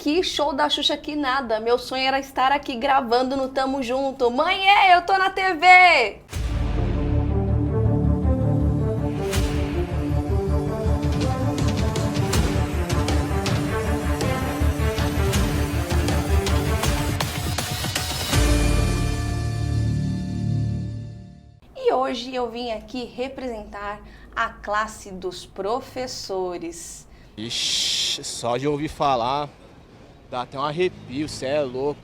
Que show da Xuxa que nada. Meu sonho era estar aqui gravando no Tamo Junto. Mãe, eu tô na TV! E hoje eu vim aqui representar a classe dos professores. Ixi, só de ouvir falar, dá até um arrepio, cê é louco.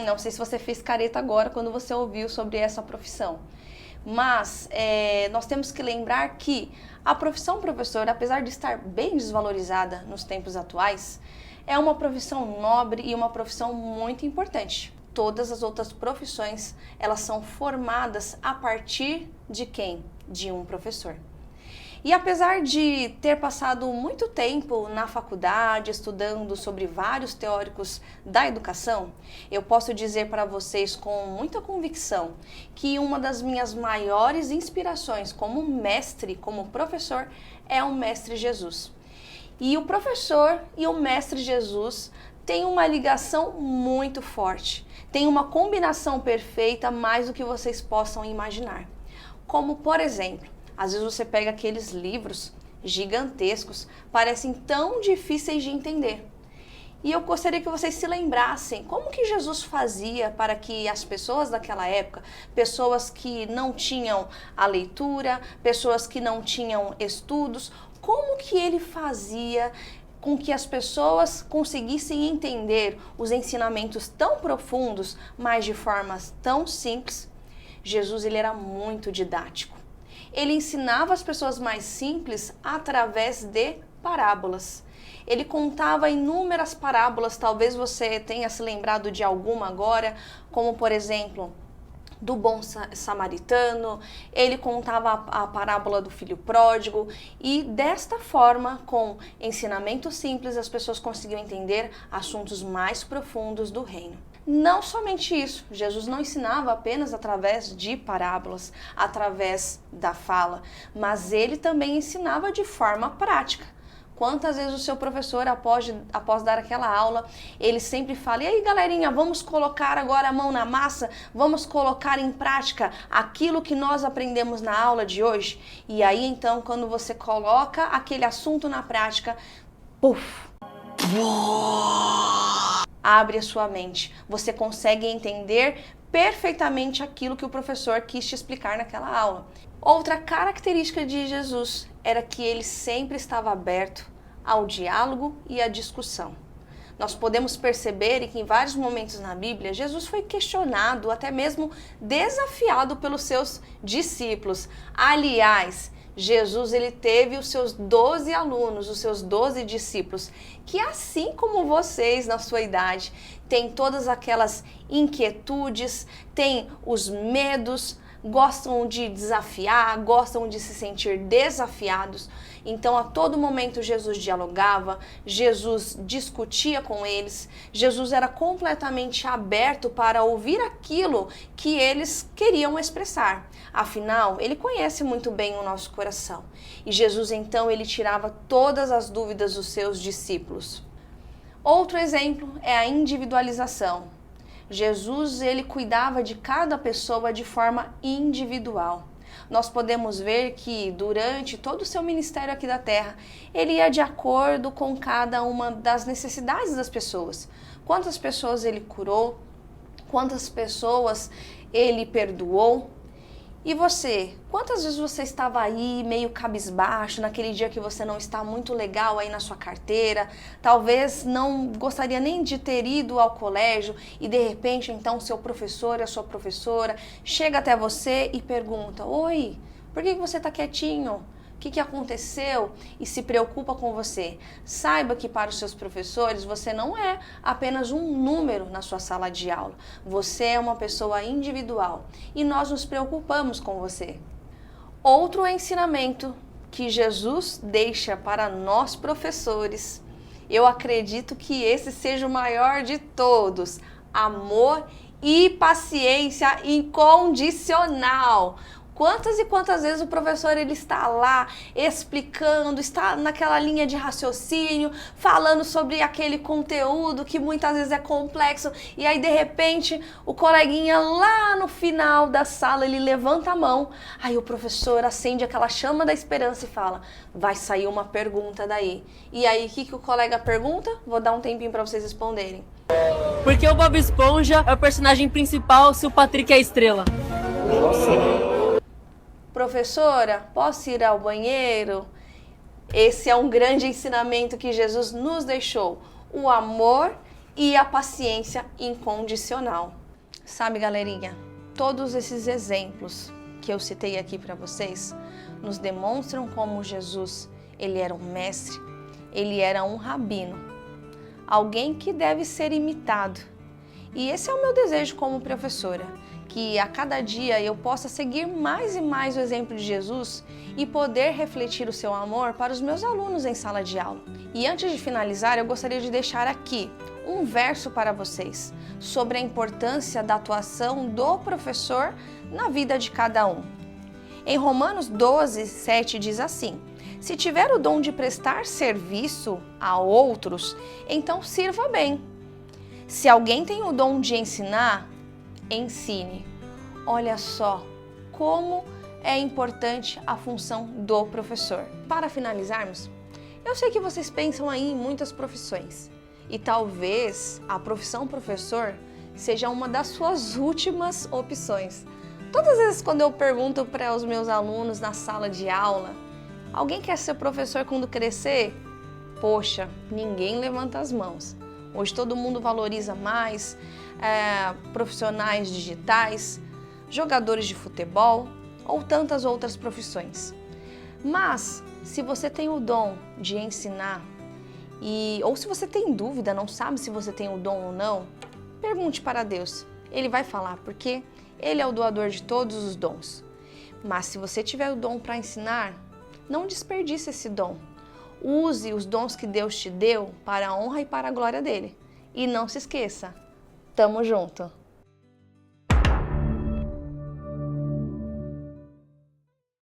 Não sei se você fez careta agora quando você ouviu sobre essa profissão. Mas nós temos que lembrar que a profissão professor, apesar de estar bem desvalorizada nos tempos atuais, é uma profissão nobre e uma profissão muito importante. Todas as outras profissões, elas são formadas a partir de quem? De um professor. E apesar de ter passado muito tempo na faculdade estudando sobre vários teóricos da educação, eu posso dizer para vocês com muita convicção que uma das minhas maiores inspirações como mestre, como professor, é o Mestre Jesus. E o professor e o Mestre Jesus têm uma ligação muito forte, tem uma combinação perfeita mais do que vocês possam imaginar. Como, por exemplo, às vezes você pega aqueles livros gigantescos, parecem tão difíceis de entender. E eu gostaria que vocês se lembrassem como que Jesus fazia para que as pessoas daquela época, pessoas que não tinham a leitura, pessoas que não tinham estudos, como que ele fazia com que as pessoas conseguissem entender os ensinamentos tão profundos, mas de formas tão simples. Jesus, ele era muito didático. Ele ensinava as pessoas mais simples através de parábolas. Ele contava inúmeras parábolas, talvez você tenha se lembrado de alguma agora, como por exemplo, do bom samaritano, ele contava a parábola do filho pródigo e desta forma, com ensinamentos simples, as pessoas conseguiam entender assuntos mais profundos do reino. Não somente isso, Jesus não ensinava apenas através de parábolas, através da fala, mas ele também ensinava de forma prática. Quantas vezes o seu professor, após dar aquela aula, ele sempre fala: e aí galerinha, vamos colocar agora a mão na massa, vamos colocar em prática aquilo que nós aprendemos na aula de hoje? E aí então, quando você coloca aquele assunto na prática, puf! Abre a sua mente, você consegue entender perfeitamente aquilo que o professor quis te explicar naquela aula. Outra característica de Jesus era que ele sempre estava aberto ao diálogo e à discussão. Nós podemos perceber que em vários momentos na Bíblia, Jesus foi questionado, até mesmo desafiado pelos seus discípulos. Aliás, Jesus ele teve os seus 12 alunos, os seus 12 discípulos, que assim como vocês na sua idade, têm todas aquelas inquietudes, têm os medos, gostam de desafiar, gostam de se sentir desafiados. Então a todo momento Jesus dialogava, Jesus discutia com eles, Jesus era completamente aberto para ouvir aquilo que eles queriam expressar. Afinal, ele conhece muito bem o nosso coração. E Jesus então ele tirava todas as dúvidas dos seus discípulos. Outro exemplo é a individualização. Jesus ele cuidava de cada pessoa de forma individual. Nós podemos ver que durante todo o seu ministério aqui da terra, ele ia de acordo com cada uma das necessidades das pessoas. Quantas pessoas ele curou, quantas pessoas ele perdoou. E você, quantas vezes você estava aí meio cabisbaixo, naquele dia que você não está muito legal aí na sua carteira, talvez não gostaria nem de ter ido ao colégio e de repente então seu professor e a sua professora chega até você e pergunta: oi, por que você está quietinho? O que aconteceu? E se preocupa com você. Saiba que para os seus professores você não é apenas um número na sua sala de aula. Você é uma pessoa individual e nós nos preocupamos com você. Outro ensinamento que Jesus deixa para nós professores, eu acredito que esse seja o maior de todos: amor e paciência incondicional. Quantas e quantas vezes o professor ele está lá explicando, está naquela linha de raciocínio, falando sobre aquele conteúdo que muitas vezes é complexo, e aí de repente o coleguinha lá no final da sala ele levanta a mão, aí o professor acende aquela chama da esperança e fala: vai sair uma pergunta daí. E aí o que o colega pergunta? Vou dar um tempinho para vocês responderem. Por que o Bob Esponja é o personagem principal se o Patrick é a estrela? Professora, posso ir ao banheiro? Esse é um grande ensinamento que Jesus nos deixou: o amor e a paciência incondicional. Sabe, galerinha, todos esses exemplos que eu citei aqui para vocês nos demonstram como Jesus, ele era um mestre, ele era um rabino, alguém que deve ser imitado. E esse é o meu desejo como professora, que a cada dia eu possa seguir mais e mais o exemplo de Jesus e poder refletir o seu amor para os meus alunos em sala de aula. E antes de finalizar, eu gostaria de deixar aqui um verso para vocês sobre a importância da atuação do professor na vida de cada um. Em Romanos 12, 7 diz assim: se tiver o dom de prestar serviço a outros, então sirva bem. Se alguém tem o dom de ensinar, ensine. Olha só como é importante a função do professor. Para finalizarmos, eu sei que vocês pensam aí em muitas profissões e talvez a profissão professor seja uma das suas últimas opções. Todas as vezes quando eu pergunto para os meus alunos na sala de aula: alguém quer ser professor quando crescer? Poxa, ninguém levanta as mãos. Hoje todo mundo valoriza mais profissionais digitais, jogadores de futebol ou tantas outras profissões. Mas se você tem o dom de ensinar ou se você tem dúvida, não sabe se você tem o dom ou não, pergunte para Deus. Ele vai falar, porque Ele é o doador de todos os dons. Mas se você tiver o dom para ensinar, não desperdice esse dom. Use os dons que Deus te deu para a honra e para a glória dele. E não se esqueça, tamo junto!